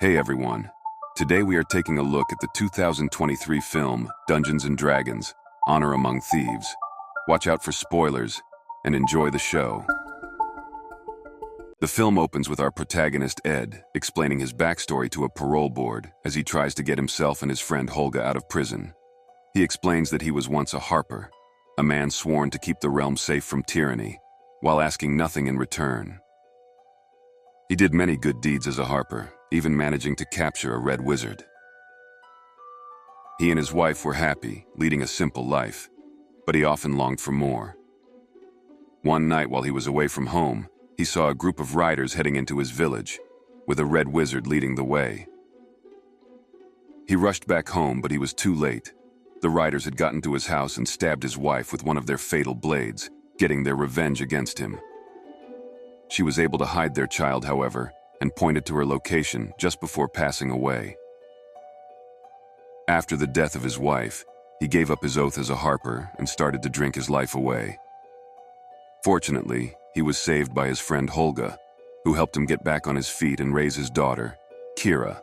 Hey everyone, today we are taking a look at the 2023 film Dungeons & Dragons: Honor Among Thieves. Watch out for spoilers and enjoy the show. The film opens with our protagonist Ed explaining his backstory to a parole board as he tries to get himself and his friend Holga out of prison. He explains that he was once a harper, a man sworn to keep the realm safe from tyranny, while asking nothing in return. He did many good deeds as a harper, even managing to capture a red wizard. He and his wife were happy, leading a simple life, but he often longed for more. One night while he was away from home, he saw a group of riders heading into his village, with a red wizard leading the way. He rushed back home, but he was too late. The riders had gotten to his house and stabbed his wife with one of their fatal blades, getting their revenge against him. She was able to hide their child, however, and pointed to her location just before passing away. After the death of his wife, he gave up his oath as a harper and started to drink his life away. Fortunately, he was saved by his friend Holga, who helped him get back on his feet and raise his daughter, Kira.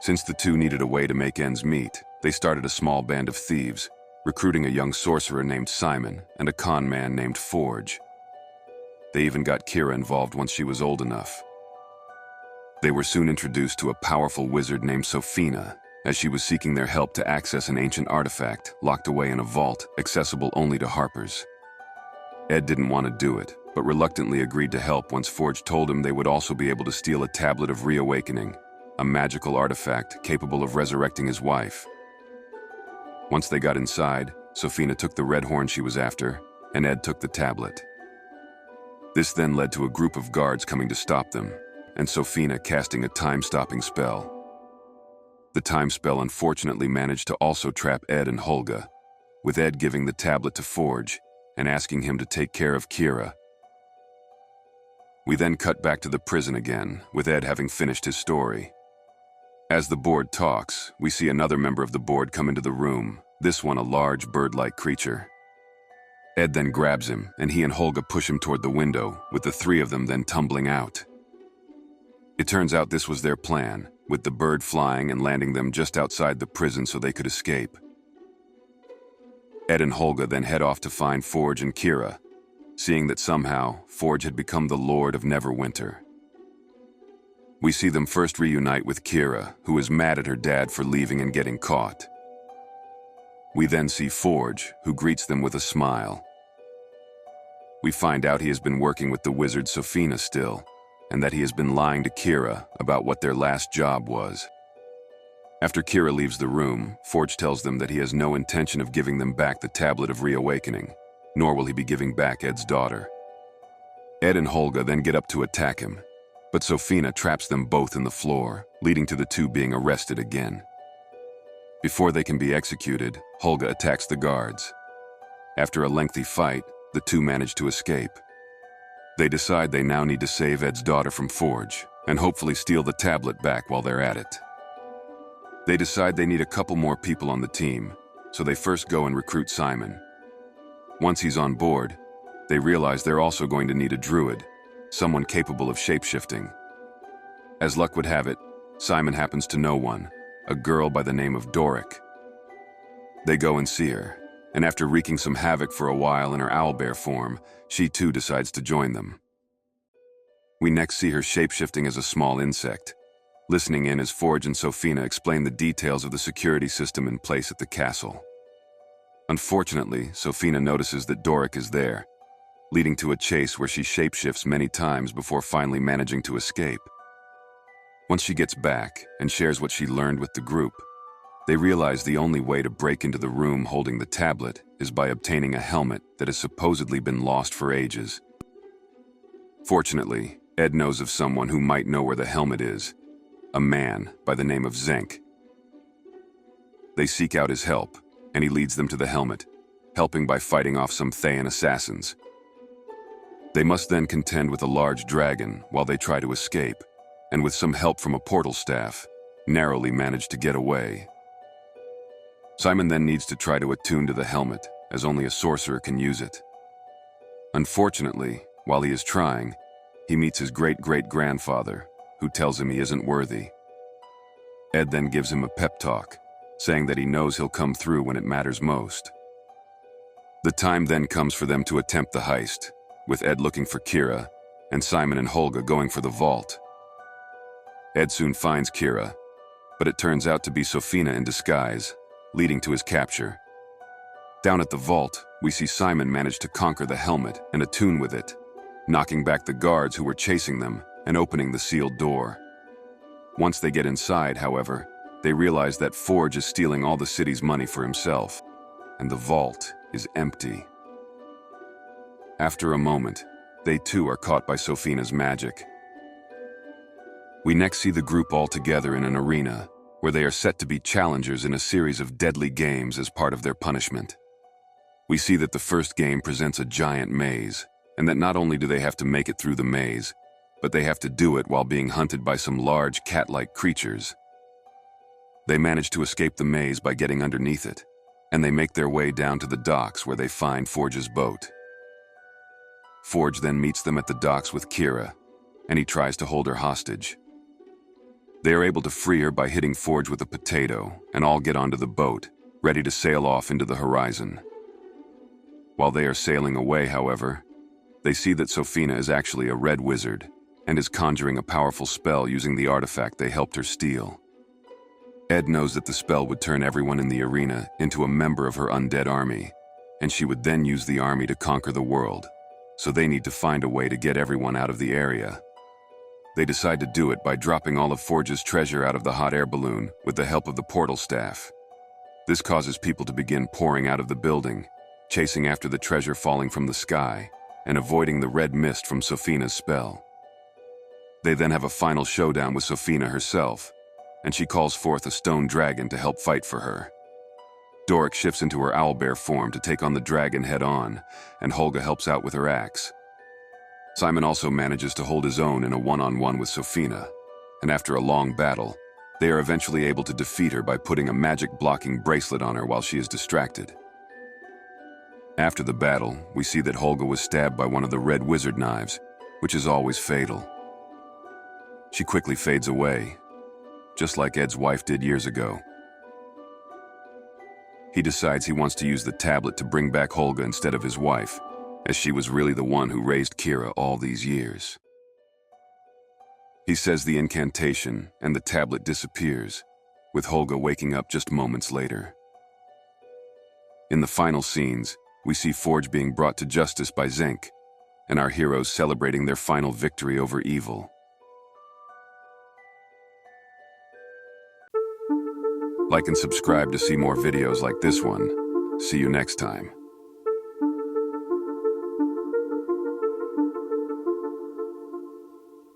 Since the two needed a way to make ends meet, they started a small band of thieves, recruiting a young sorcerer named Simon and a con man named Forge. They even got Kira involved once she was old enough. They were soon introduced to a powerful wizard named Sophina, as she was seeking their help to access an ancient artifact locked away in a vault accessible only to harpers. Ed didn't want to do it, but reluctantly agreed to help once Forge told him they would also be able to steal a tablet of reawakening, a magical artifact capable of resurrecting his wife. Once they got inside, Sophina took the red horn she was after, and Ed took the tablet. This then led to a group of guards coming to stop them, and Sophina casting a time-stopping spell. The time spell unfortunately managed to also trap Ed and Holga, with Ed giving the tablet to Forge and asking him to take care of Kira. We then cut back to the prison again, with Ed having finished his story. As the board talks, we see another member of the board come into the room, this one a large bird-like creature. Ed then grabs him, and he and Holga push him toward the window, with the three of them then tumbling out. It turns out this was their plan, with the bird flying and landing them just outside the prison so they could escape. Ed and Holga then head off to find Forge and Kira, seeing that somehow Forge had become the Lord of Neverwinter. We see them first reunite with Kira, who is mad at her dad for leaving and getting caught. We then see Forge, who greets them with a smile. We find out he has been working with the wizard Sophina still, and that he has been lying to Kira about what their last job was. After Kira leaves the room, Forge tells them that he has no intention of giving them back the Tablet of Reawakening, nor will he be giving back Ed's daughter. Ed and Holga then get up to attack him, but Sophina traps them both in the floor, leading to the two being arrested again. Before they can be executed, Holga attacks the guards. After a lengthy fight, the two manage to escape. They decide they now need to save Ed's daughter from Forge, and hopefully steal the tablet back while they're at it. They decide they need a couple more people on the team, so they first go and recruit Simon. Once he's on board, they realize they're also going to need a druid, someone capable of shapeshifting. As luck would have it, Simon happens to know one, a girl by the name of Doric. They go and see her, and after wreaking some havoc for a while in her owlbear form, she too decides to join them. We next see her shapeshifting as a small insect, listening in as Forge and Sophina explain the details of the security system in place at the castle. Unfortunately, Sophina notices that Doric is there, leading to a chase where she shapeshifts many times before finally managing to escape. Once she gets back and shares what she learned with the group, they realize the only way to break into the room holding the tablet is by obtaining a helmet that has supposedly been lost for ages. Fortunately, Ed knows of someone who might know where the helmet is, a man by the name of Zenk. They seek out his help, and he leads them to the helmet, helping by fighting off some Thayan assassins. They must then contend with a large dragon while they try to escape, and with some help from a portal staff, narrowly manage to get away. Simon then needs to try to attune to the helmet, as only a sorcerer can use it. Unfortunately, while he is trying, he meets his great-great-grandfather, who tells him he isn't worthy. Ed then gives him a pep talk, saying that he knows he'll come through when it matters most. The time then comes for them to attempt the heist, with Ed looking for Kira and Simon and Holga going for the vault. Ed soon finds Kira, but it turns out to be Sofina in disguise, leading to his capture. Down at the vault, we see Simon manage to conquer the helmet and attune with it, knocking back the guards who were chasing them and opening the sealed door. Once they get inside, however, they realize that Forge is stealing all the city's money for himself, and the vault is empty. After a moment, they too are caught by Sofina's magic. We next see the group all together in an arena, where they are set to be challengers in a series of deadly games as part of their punishment. We see that the first game presents a giant maze, and that not only do they have to make it through the maze, but they have to do it while being hunted by some large cat-like creatures. They manage to escape the maze by getting underneath it, and they make their way down to the docks where they find Forge's boat. Forge then meets them at the docks with Kira, and he tries to hold her hostage. They are able to free her by hitting Forge with a potato, and all get onto the boat, ready to sail off into the horizon. While they are sailing away, however, they see that Sofina is actually a red wizard, and is conjuring a powerful spell using the artifact they helped her steal. Ed knows that the spell would turn everyone in the arena into a member of her undead army, and she would then use the army to conquer the world, so they need to find a way to get everyone out of the area. They decide to do it by dropping all of Forge's treasure out of the hot air balloon with the help of the portal staff. This causes people to begin pouring out of the building, chasing after the treasure falling from the sky, and avoiding the red mist from Sofina's spell. They then have a final showdown with Sofina herself, and she calls forth a stone dragon to help fight for her. Doric shifts into her owlbear form to take on the dragon head-on, and Holga helps out with her axe. Simon also manages to hold his own in a one-on-one with Sofina, and after a long battle, they are eventually able to defeat her by putting a magic blocking bracelet on her while she is distracted. After the battle, we see that Holga was stabbed by one of the red wizard knives, which is always fatal. She quickly fades away, just like Ed's wife did years ago. He decides he wants to use the tablet to bring back Holga instead of his wife, as she was really the one who raised Kira all these years. He says the incantation, and the tablet disappears, with Holga waking up just moments later. In the final scenes, we see Forge being brought to justice by Zenk, and our heroes celebrating their final victory over evil. Like and subscribe to see more videos like this one. See you next time.